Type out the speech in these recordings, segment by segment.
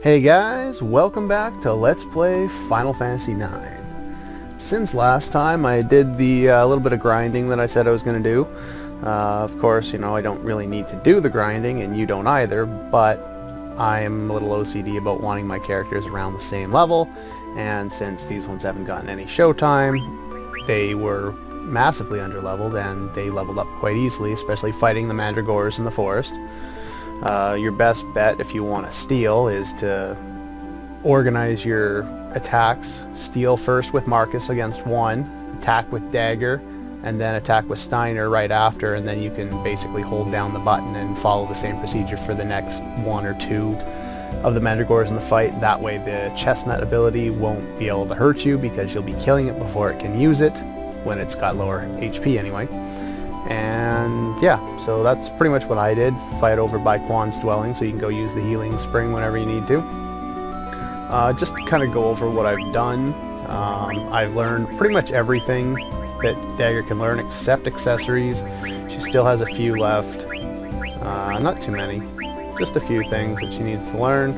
Hey guys, welcome back to Let's Play Final Fantasy IX. Since last time I did the little bit of grinding that I said I was going to do. Of course, you know, I don't really need to do the grinding, and you don't either, but I'm a little OCD about wanting my characters around the same level, and since these ones haven't gotten any showtime, they were massively underleveled, and they leveled up quite easily, especially fighting the mandragores in the forest. Your best bet if you want to steal is to organize your attacks. Steal first with Marcus against one, attack with Dagger, and then attack with Steiner right after, and then you can basically hold down the button and follow the same procedure for the next one or two of the mandragores in the fight. That way the chestnut ability won't be able to hurt you because you'll be killing it before it can use it, when it's got lower HP anyway. And yeah, so that's pretty much what I did. Fight over by Quan's dwelling, so you can go use the healing spring whenever you need to. Just to kind of go over what I've done. I've learned pretty much everything that Dagger can learn except accessories. She still has a few left. Not too many. Just a few things that she needs to learn.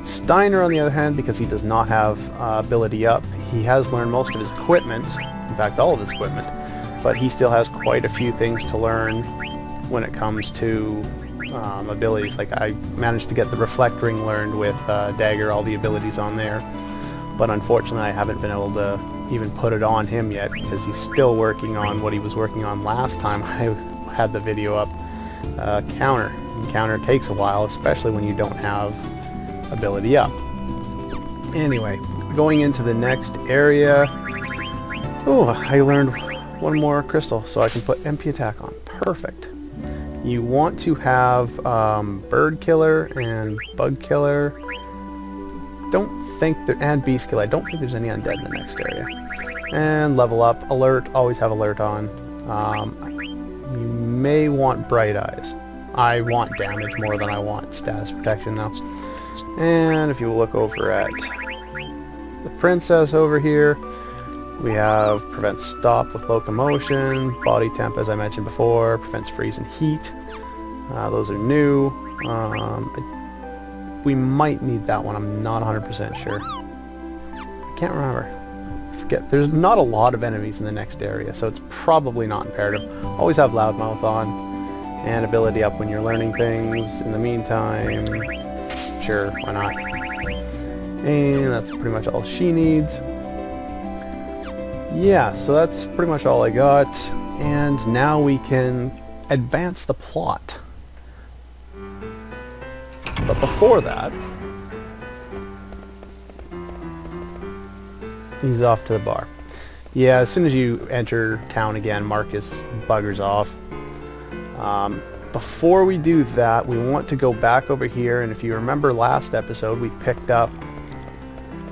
Steiner, on the other hand, because he does not have ability up, he has learned most of his equipment. In fact, all of his equipment. But he still has quite a few things to learn when it comes to abilities. Like, I managed to get the Reflect Ring learned with Dagger, all the abilities on there. But unfortunately I haven't been able to even put it on him yet, because he's still working on what he was working on last time I had the video up. Counter. And counter takes a while, especially when you don't have ability up. Anyway, going into the next area. Oh, I learned one more crystal, so I can put MP attack on. Perfect. You want to have bird killer and bug killer. And beast killer. I don't think there's any undead in the next area. And level up. Alert. Always have alert on. You may want bright eyes. I want damage more than I want status protection though. And if you look over at the princess over here, we have prevents stop with locomotion, body temp as I mentioned before, prevents freeze and heat. Those are new. We might need that one, I'm not 100% sure. I can't remember. I forget. There's not a lot of enemies in the next area, so it's probably not imperative. Always have loudmouth on, and ability up when you're learning things. In the meantime, sure, why not? And that's pretty much all she needs. Yeah, so that's pretty much all I got, and now we can advance the plot. But before that, he's off to the bar. Yeah, as soon as you enter town again, Marcus buggers off. Before we do that, we want to go back over here, and if you remember last episode, we picked up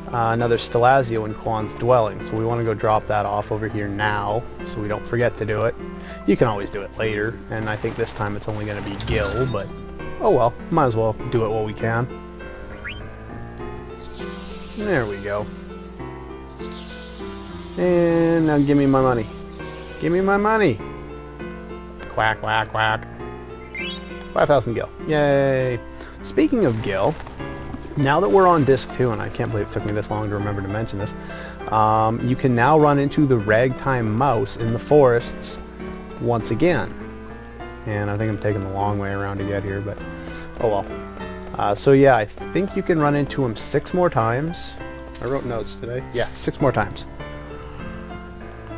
another Stelazio in Quan's dwelling, so we want to go drop that off over here now, so we don't forget to do it. You can always do it later, and I think this time it's only going to be Gil, but oh well, might as well do it while we can. There we go. And now give me my money. Give me my money! Quack, quack, quack. 5,000 Gil. Yay! Speaking of Gil, now that we're on disc 2, and I can't believe it took me this long to remember to mention this, you can now run into the ragtime mouse in the forests once again. And I think I'm taking the long way around to get here, but oh well. So yeah, I think you can run into him 6 more times. I wrote notes today. Yeah, 6 more times.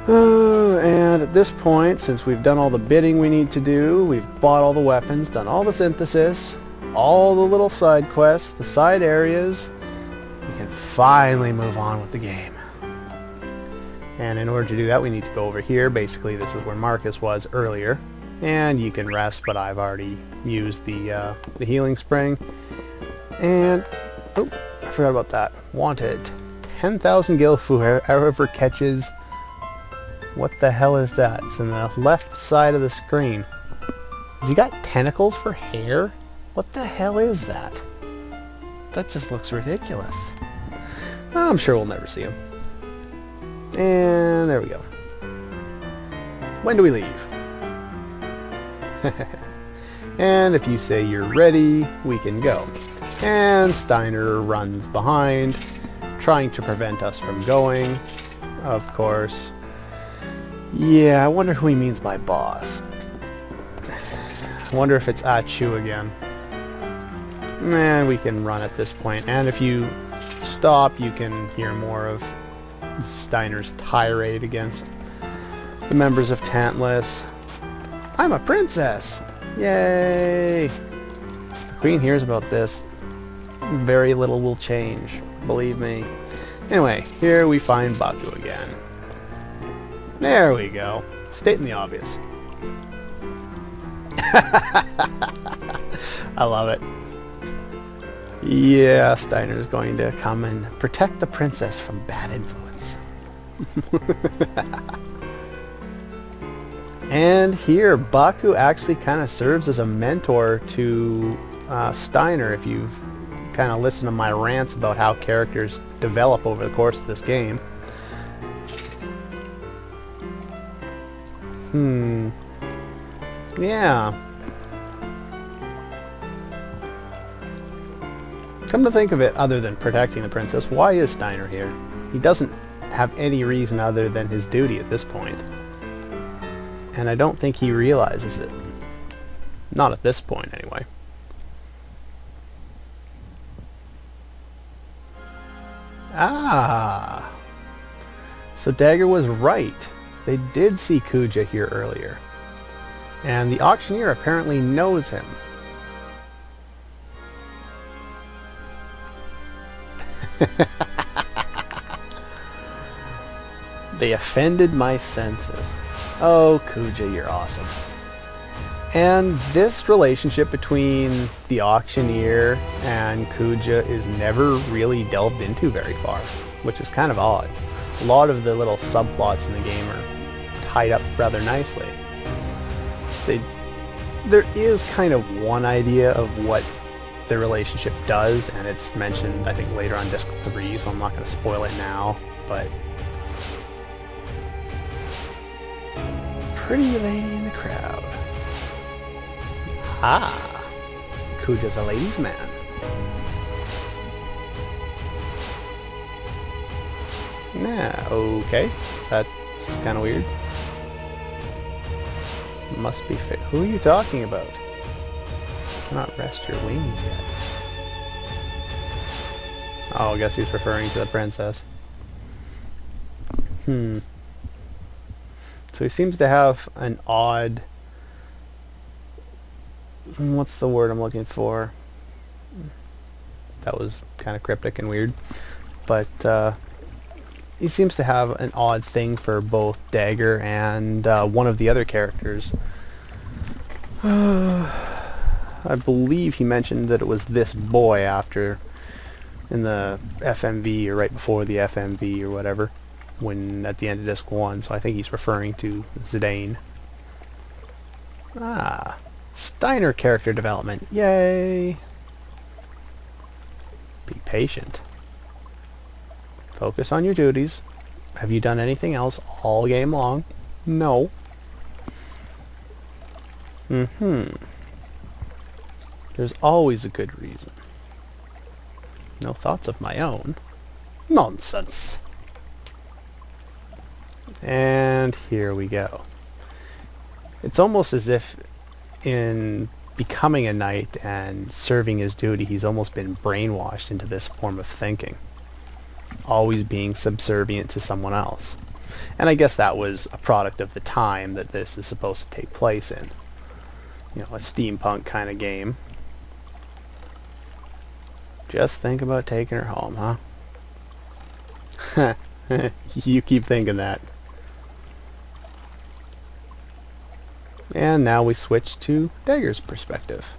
And at this point, since we've done all the bidding we need to do, we've bought all the weapons, done all the synthesis, all the little side quests, the side areas, we can finally move on with the game. And in order to do that, we need to go over here. Basically, this is where Marcus was earlier. And you can rest, but I've already used the healing spring. And, oh, I forgot about that. Wanted 10,000 gil for whoever catches... What the hell is that? It's in the left side of the screen. Has he got tentacles for hair? What the hell is that? That just looks ridiculous. I'm sure we'll never see him. And there we go. When do we leave? And if you say you're ready, we can go. And Steiner runs behind, trying to prevent us from going, of course. Yeah, I wonder who he means by boss. I wonder if it's Achu again. Man, we can run at this point, and if you stop, you can hear more of Steiner's tirade against the members of Tantalus. I'm a princess! Yay! The queen hears about this. Very little will change, believe me. Anyway, here we find Baku again. There we go. Stating the obvious. I love it. Yeah, Steiner's going to come and protect the princess from bad influence. And here, Baku actually kind of serves as a mentor to Steiner, if you've kind of listened to my rants about how characters develop over the course of this game. Yeah. Come to think of it, other than protecting the princess, why is Steiner here? He doesn't have any reason other than his duty at this point. And I don't think he realizes it. Not at this point, anyway. Ah! So Dagger was right. They did see Kuja here earlier. And the auctioneer apparently knows him. They offended my senses. Oh, Kuja, you're awesome. And this relationship between the auctioneer and Kuja is never really delved into very far, which is kind of odd. A lot of the little subplots in the game are tied up rather nicely. There is kind of one idea of what the relationship does, and it's mentioned, I think, later on Disc 3, so I'm not going to spoil it now, but... Pretty lady in the crowd. Ah, Kuja's a ladies' man. Yeah, okay. That's kind of weird. Must be fit. Who are you talking about? Cannot rest your wings yet. Oh, I guess he's referring to the princess. So he seems to have an odd... What's the word I'm looking for? That was kind of cryptic and weird. But he seems to have an odd thing for both Dagger and one of the other characters. I believe he mentioned that it was this boy after in the FMV, or right before the FMV or whatever, when at the end of Disc 1, so I think he's referring to Zidane. Ah, Steiner character development, yay! Be patient. Focus on your duties. Have you done anything else all game long? No. There's always a good reason. No thoughts of my own. Nonsense. And here we go. It's almost as if in becoming a knight and serving his duty, he's almost been brainwashed into this form of thinking. Always being subservient to someone else. And I guess that was a product of the time that this is supposed to take place in. You know, a steampunk kind of game. Just think about taking her home, huh? You keep thinking that. And now we switch to Dagger's perspective.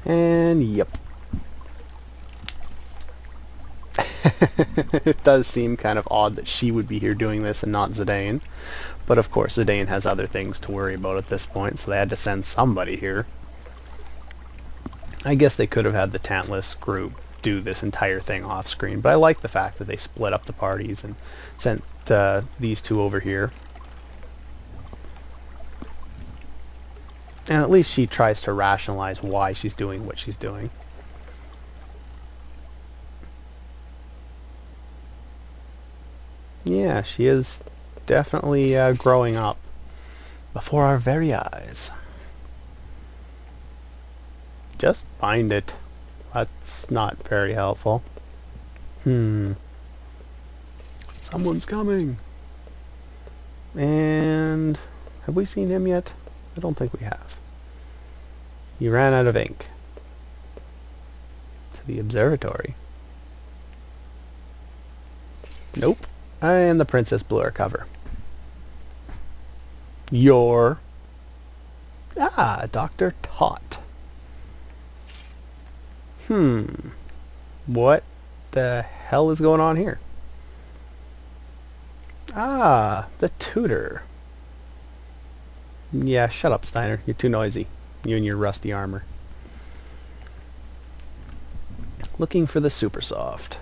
And yep. It does seem kind of odd that she would be here doing this and not Zidane. But of course Zidane has other things to worry about at this point, so they had to send somebody here. I guess they could have had the Tantalus group do this entire thing off screen, but I like the fact that they split up the parties and sent these two over here. And at least she tries to rationalize why she's doing what she's doing. Yeah, she is definitely growing up before our very eyes. Just find it. That's not very helpful. Someone's coming. And have we seen him yet? I don't think we have. He ran out of ink. To the observatory. Nope. And the princess blew our cover. You're... Ah, Dr. Tot. What the hell is going on here? Ah, the tutor. Yeah, shut up, Steiner. You're too noisy. You and your rusty armor. Looking for the super soft.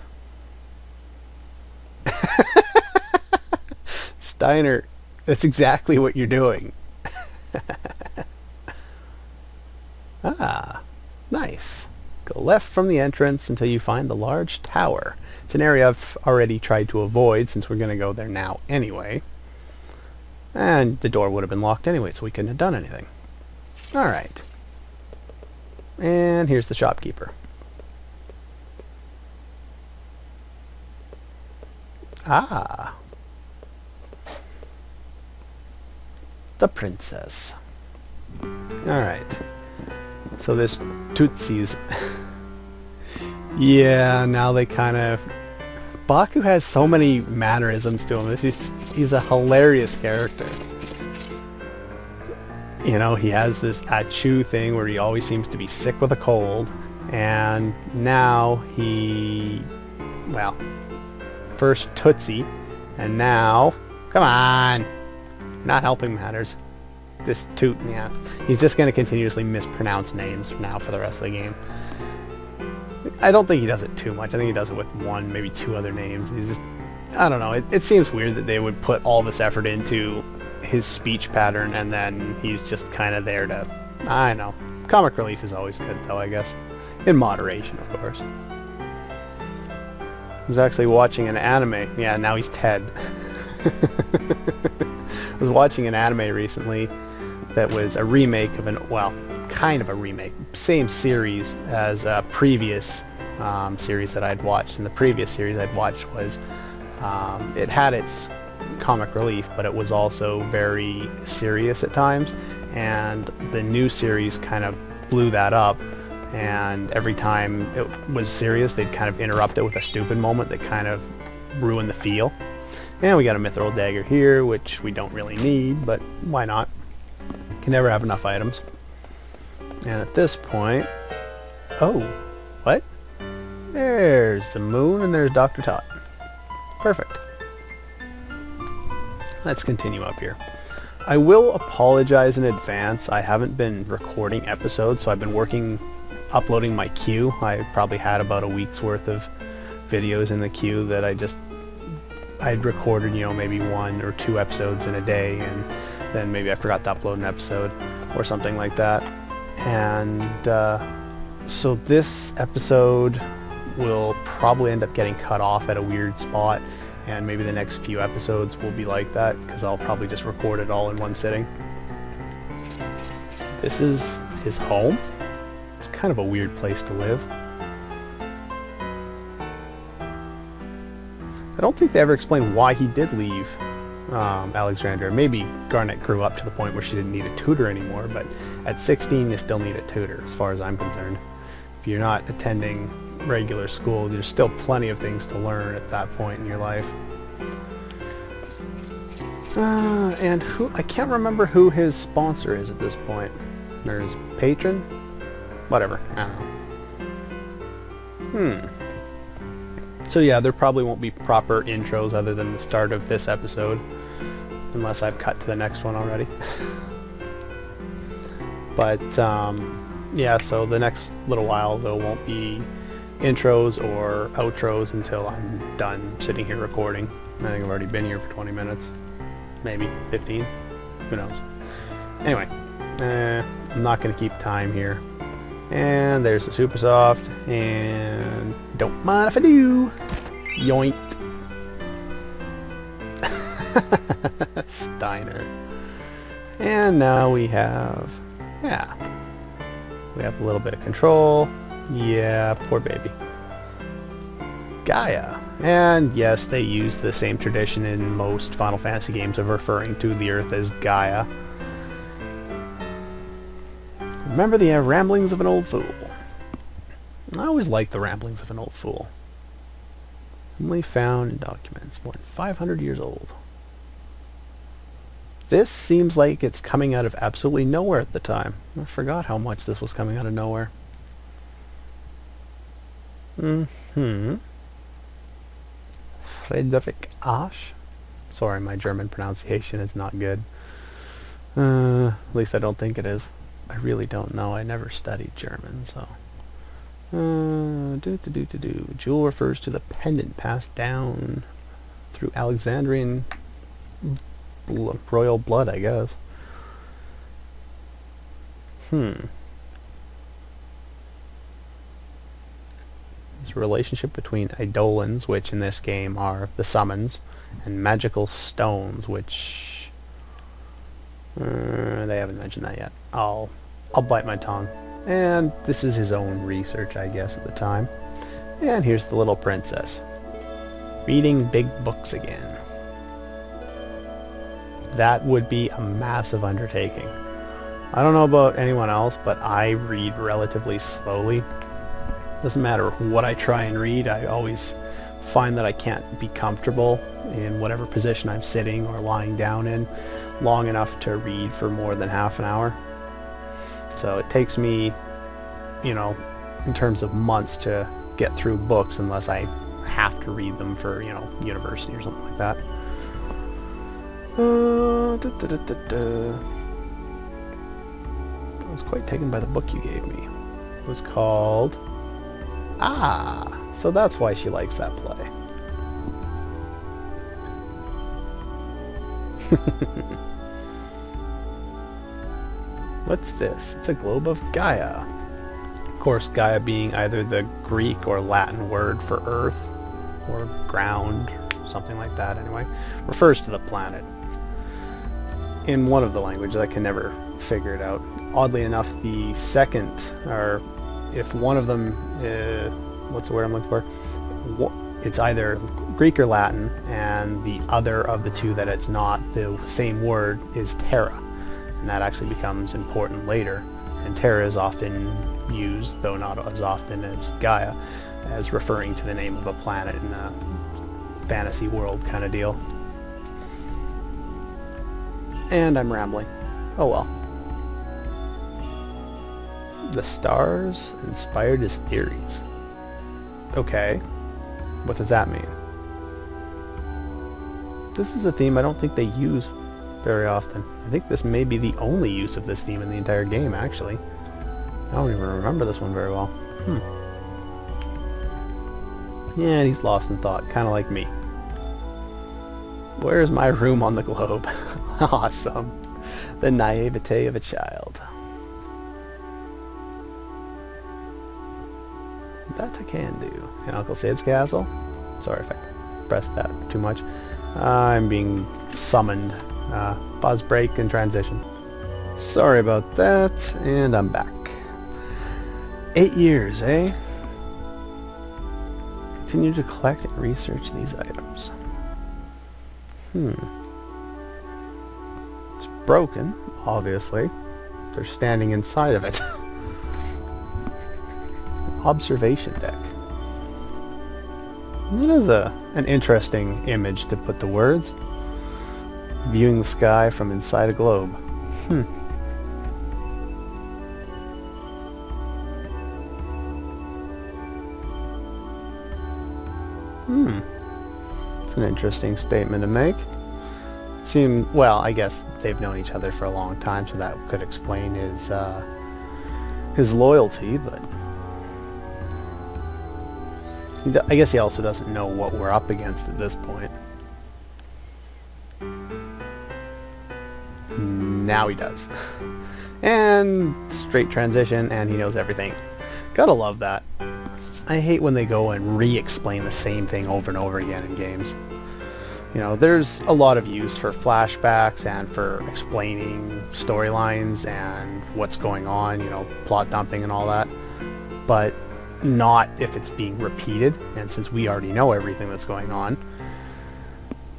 Steiner, that's exactly what you're doing. Ah, nice. Go left from the entrance until you find the large tower. It's an area I've already tried to avoid since we're going to go there now anyway. And the door would have been locked anyway, so we couldn't have done anything. Alright. And here's the shopkeeper. Ah. The princess. Alright. So this Tootsie's... yeah, now they kind of... Baku has so many mannerisms to him. He's a hilarious character. You know, he has this achoo thing where he always seems to be sick with a cold. And now he... well, first Tootsie, and now... come on! Not helping matters. This Toot, yeah. He's just going to continuously mispronounce names now for the rest of the game. I don't think he does it too much. I think he does it with one, maybe two other names. He's just... I don't know. It seems weird that they would put all this effort into his speech pattern and then he's just kind of there to... I don't know. Comic relief is always good, though, I guess. In moderation, of course. I was actually watching an anime. Yeah, now he's Ted. I was watching an anime recently that was a remake of an... well, kind of a remake. Same series as a previous series that I'd watched. And the previous series I'd watched was... it had its comic relief, but it was also very serious at times. And the new series kind of blew that up. And every time it was serious, they'd kind of interrupt it with a stupid moment that kind of ruined the feel. And we got a mithril dagger here, which we don't really need, but why not? Can never have enough items. And at this point... oh, what? There's the moon and there's Dr. Tot. Perfect. Let's continue up here. I will apologize in advance. I haven't been recording episodes, so I've been uploading my queue. I probably had about a week's worth of videos in the queue that I'd recorded, you know, maybe 1 or 2 episodes in a day, and then maybe I forgot to upload an episode or something like that. And so this episode will probably end up getting cut off at a weird spot, and maybe the next few episodes will be like that because I'll probably just record it all in one sitting. This is his home. It's kind of a weird place to live. I don't think they ever explained why he did leave Alexandria. Maybe Garnet grew up to the point where she didn't need a tutor anymore, but at 16 you still need a tutor, as far as I'm concerned. If you're not attending regular school, there's still plenty of things to learn at that point in your life. And I can't remember who his sponsor is at this point. Or his patron? Whatever, I don't know. So yeah, there probably won't be proper intros other than the start of this episode, unless I've cut to the next one already. But yeah, so the next little while there won't be intros or outros until I'm done sitting here recording. I think I've already been here for 20 minutes, maybe 15, who knows. Anyway, I'm not going to keep time here. And there's the super soft, and don't mind if I do. Yoink. diner. And now we have, yeah, we have a little bit of control. Yeah, poor baby. Gaia. And yes, they use the same tradition in most Final Fantasy games of referring to the Earth as Gaia. Remember the ramblings of an old fool. I always like the ramblings of an old fool. Only found in documents more than 500 years old. This seems like it's coming out of absolutely nowhere at the time. I forgot how much this was coming out of nowhere. Frederick Asch. Sorry, my German pronunciation is not good. At least I don't think it is. I really don't know. I never studied German, so. Jewel refers to the pendant passed down through Alexandrian royal blood, I guess. There's a relationship between eidolons, which in this game are the summons, and magical stones, which they haven't mentioned that yet. I'll bite my tongue. And this is his own research, I guess, at the time. And here's the little princess. Reading big books again. That would be a massive undertaking. I don't know about anyone else, but I read relatively slowly. Doesn't matter what I try and read, I always find that I can't be comfortable in whatever position I'm sitting or lying down in long enough to read for more than half an hour. So it takes me, you know, in terms of months to get through books unless I have to read them for, you know, university or something like that. I was quite taken by the book you gave me. It was called... Ah! So that's why she likes that play. What's this? It's a globe of Gaia. Of course, Gaia being either the Greek or Latin word for earth, or ground, something like that anyway, refers to the planet. In one of the languages, I can never figure it out. Oddly enough, the second, or if one of them, what's the word I'm looking for? It's either Greek or Latin, and the other of the two that it's not the same word is Terra. And that actually becomes important later. And Terra is often used, though not as often as Gaia, as referring to the name of a planet in a fantasy world kind of deal. And I'm rambling. Oh well. The stars inspired his theories. Okay. What does that mean? This is a theme I don't think they use very often. I think this may be the only use of this theme in the entire game, actually. I don't even remember this one very well. Yeah, he's lost in thought, kind of like me. Where's my room on the globe? Awesome. The naivete of a child. That I can do. In Uncle Sid's castle? Sorry if I pressed that too much. I'm being summoned. Pause, break, and transition. Sorry about that, and I'm back. 8 years, eh? Continue to collect and research these items. It's broken, obviously. They're standing inside of it. Observation deck. It is an interesting image to put to words. Viewing the sky from inside a globe. It's an interesting statement to make. Well, I guess they've known each other for a long time, so that could explain his loyalty, but I guess he also doesn't know what we're up against at this point. Now he does. And straight transition, and he knows everything. Gotta love that. I hate when they go and re-explain the same thing over and over again in games. You know, there's a lot of use for flashbacks and for explaining storylines and what's going on, you know, plot dumping and all that, but not if it's being repeated. And since we already know everything that's going on,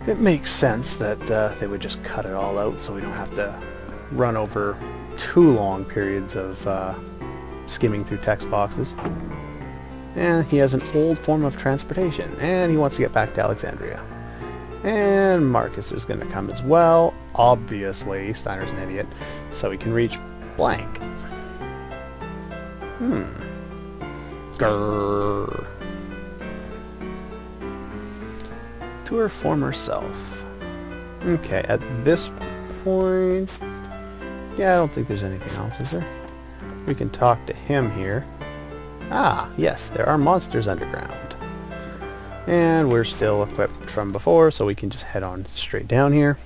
it makes sense that they would just cut it all out so we don't have to run over too long periods of skimming through text boxes. And he has an old form of transportation, and he wants to get back to Alexandria. And Marcus is going to come as well. Obviously, Steiner's an idiot, so he can reach blank. Grrr. To her former self. Okay, at this point... yeah, I don't think there's anything else, is there? We can talk to him here. Ah, yes, there are monsters underground. And we're still equipped from before, so we can just head on straight down here.